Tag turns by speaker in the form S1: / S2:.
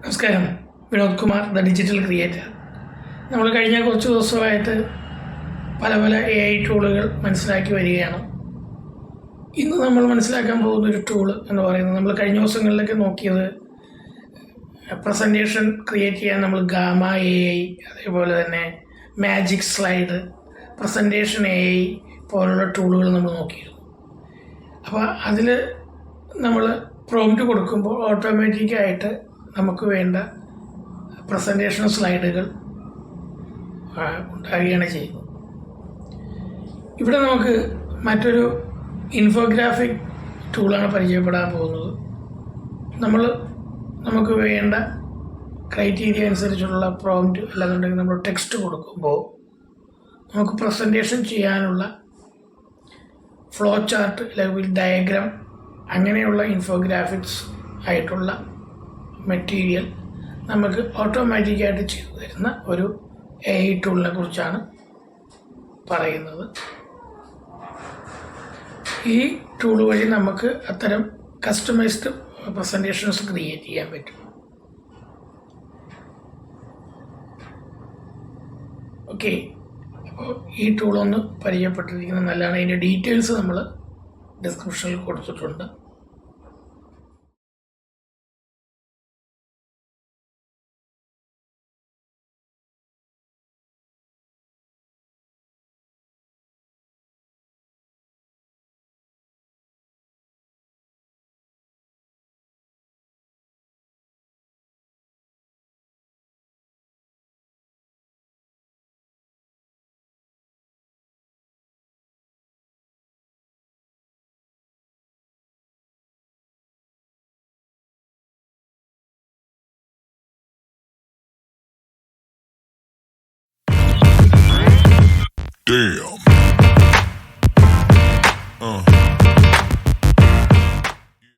S1: നമസ്കാരം. Vinod Kumar, the digital creator. നമ്മൾ കഴിഞ്ഞ കുറച്ച് ദിവസമായിട്ട് പല AI ടൂളുകൾ മനസ്സിലാക്കി വരികയാണ്. ഇന്ന് നമ്മൾ മനസ്സിലാക്കാൻ പോകുന്നൊരു ടൂള് എന്ന് പറയുന്നത്, നമ്മൾ കഴിഞ്ഞ ദിവസങ്ങളിലൊക്കെ നോക്കിയത് പ്രസൻറ്റേഷൻ ക്രിയേറ്റ് ചെയ്യാൻ നമ്മൾ ഗാമ AI, അതേപോലെ തന്നെ മാജിക് സ്ലൈഡ്, പ്രസൻറ്റേഷൻ AI പോലുള്ള ടൂളുകൾ നമ്മൾ നോക്കിയിരുന്നു. അപ്പോൾ അതിൽ നമ്മൾ പ്രോംപ്റ്റ് കൊടുക്കുമ്പോൾ ഓട്ടോമാറ്റിക്കായിട്ട് നമുക്ക് വേണ്ട പ്രസൻറ്റേഷൻ സ്ലൈഡുകൾ ഉണ്ടാകുകയാണ് ചെയ്യുന്നത്. ഇവിടെ നമുക്ക് മറ്റൊരു ഇൻഫോഗ്രാഫിക് ടൂളാണ് പരിചയപ്പെടാൻ പോകുന്നത്. നമുക്ക് വേണ്ട ക്രൈറ്റീരിയ അനുസരിച്ചുള്ള പ്രോംപ്റ്റ് അല്ലാന്നുണ്ടെങ്കിൽ നമ്മൾ ടെക്സ്റ്റ് കൊടുക്കുമ്പോൾ നമുക്ക് പ്രസൻറ്റേഷൻ ചെയ്യാനുള്ള ഫ്ലോ ചാർട്ട് അല്ലെങ്കിൽ ഡയഗ്രാം, അങ്ങനെയുള്ള ഇൻഫോഗ്രാഫിക്സ് ആയിട്ടുള്ള മെറ്റീരിയൽ നമുക്ക് ഓട്ടോമാറ്റിക്കായിട്ട് ചെയ്തു തരുന്ന ഒരു AI ടൂളിനെ കുറിച്ചാണ് പറയുന്നത്. ഈ ടൂൾ വഴി നമുക്ക് അത്തരം കസ്റ്റമൈസ്ഡ് പ്രസൻറ്റേഷൻസ് ക്രിയേറ്റ് ചെയ്യാൻ പറ്റും. ഓക്കെ, അപ്പോൾ ഈ ടൂളൊന്ന് പരിചയപ്പെട്ടിരിക്കുന്നത് നല്ലതാണ്. അതിൻ്റെ ഡീറ്റെയിൽസ് നമ്മൾ ഡിസ്ക്രിപ്ഷനിൽ കൊടുത്തിട്ടുണ്ട്.
S2: Damn.